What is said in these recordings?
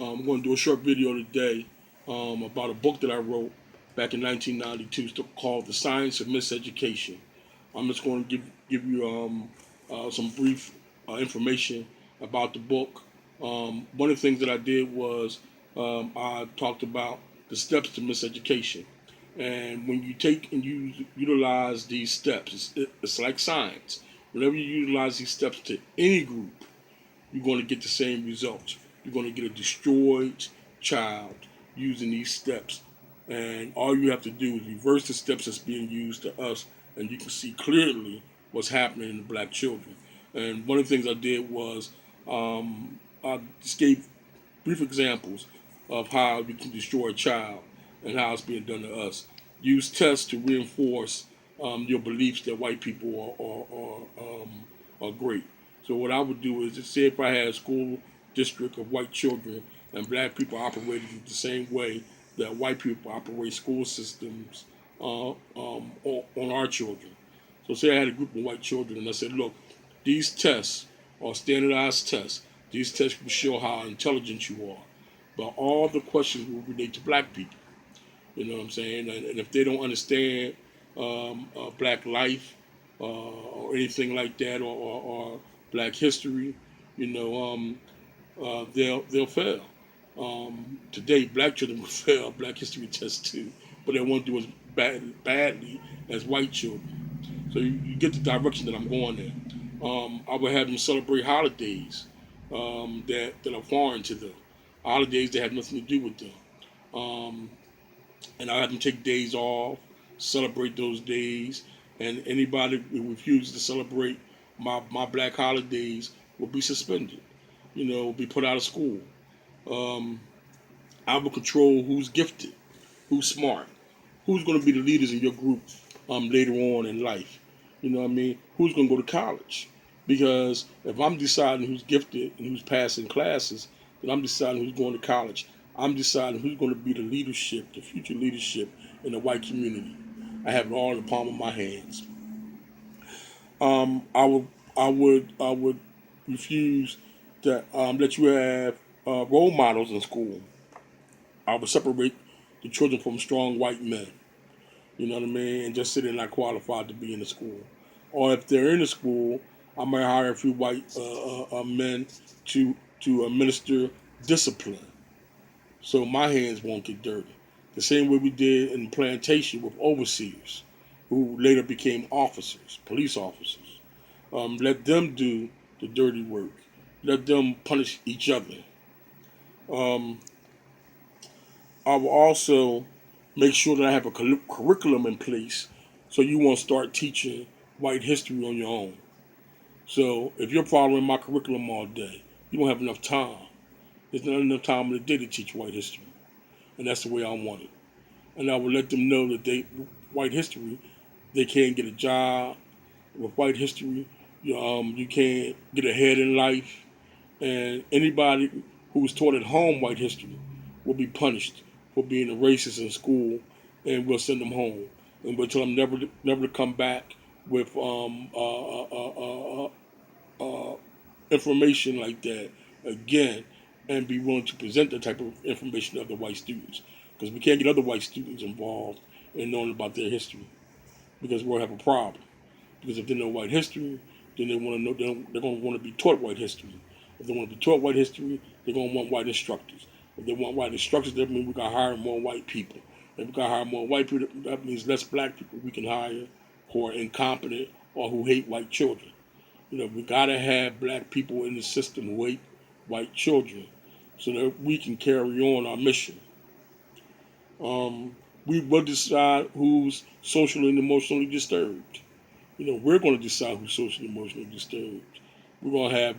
I'm going to do a short video today about a book that I wrote back in 1992 called The Science of Miseducation. I'm just going to give you some brief information about the book. One of the things that I did was I talked about the steps to miseducation. And when you take and you utilize these steps, it's like science. Whenever you utilize these steps to any group, you're going to get the same results. You're going to get a destroyed child using these steps. And all you have to do is reverse the steps that's being used to us, and you can see clearly what's happening in the black children. And one of the things I did was I just gave brief examples of how you can destroy a child and how it's being done to us. Use tests to reinforce your beliefs that white people are great. So what I would do is just say if I had a school district of white children and black people operated the same way that white people operate school systems on our children. So say I had a group of white children and I said, look, these tests are standardized tests. These tests will show how intelligent you are. But all the questions will relate to black people. You know what I'm saying? And if they don't understand black life or anything like that, or black history, you know, they'll fail. Today, black children will fail black history tests too, but they won't do as badly as white children. So you get the direction that I'm going in. I would have them celebrate holidays that are foreign to them, holidays that have nothing to do with them. Um, and I have them take days off, celebrate those days, and anybody who refuses to celebrate my black holidays will be suspended. You know, will be put out of school. Um, I will control who's gifted, who's smart, who's going to be the leaders in your group later on in life. You know what I mean? Who's going to go to college? Because if I'm deciding who's gifted and who's passing classes, then I'm deciding who's going to college. I'm deciding who's going to be the leadership, the future leadership in the white community. I have it all in the palm of my hands. I would, I would refuse to let you have role models in school. I would separate the children from strong white men. You know what I mean? And just say they're not qualified to be in the school. Or if they're in the school, I might hire a few white men to administer discipline, so my hands won't get dirty. The same way we did in the plantation with overseers, who later became officers, police officers. Let them do the dirty work. Let them punish each other. Um, I will also make sure that I have a curriculum in place so you won't start teaching white history on your own. So if you're following my curriculum all day, you won't have enough time. There's not enough time in the day to teach white history. And that's the way I want it. And I will let them know that white history, they can't get a job with white history. You can't get ahead in life. And anybody who was taught at home white history will be punished for being a racist in school, and we'll send them home. And we'll tell them never to come back with information like that again, and be willing to present that type of information to other white students. Because we can't get other white students involved in knowing about their history, because we'll have a problem. Because if they know white history, then they want to know they're going to want to be taught white history. If they want to be taught white history, they're going to want white instructors. If they want white instructors, that means we got to hire more white people. If we got to hire more white people, that means less black people we can hire who are incompetent or who hate white children. You know, we got to have black people in the system who hate white children so that we can carry on our mission. Um, we will decide who's socially and emotionally disturbed. You know, we're going to decide who's socially and emotionally disturbed. We're going to have,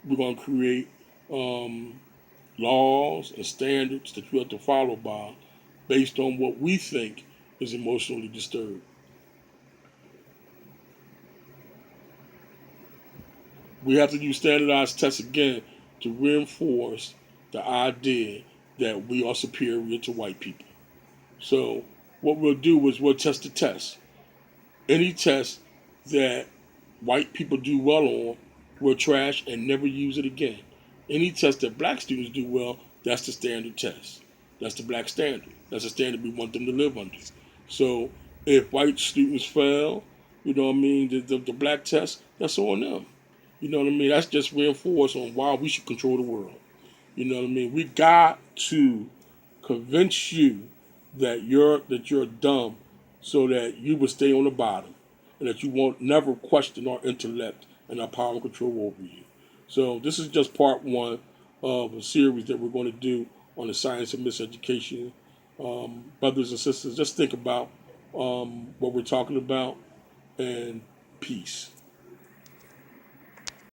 we're going to create um, laws and standards that you have to follow by based on what we think is emotionally disturbed. We have to use standardized tests again to reinforce the idea that we are superior to white people. So what we'll do is we'll test the test. Any test that white people do well on, we'll trash and never use it again. Any test that black students do well, That's the standard test. That's the black standard. That's the standard we want them to live under. So if white students fail, you know what I mean, the black test, that's on them. You know what I mean? That's just reinforced on why we should control the world. You know what I mean? We got to convince you that you're dumb so that you will stay on the bottom and that you won't never question our intellect and our power and control over you. So this is just part one of a series that we're going to do on the science of miseducation. Brothers and sisters, just think about what we're talking about, and peace.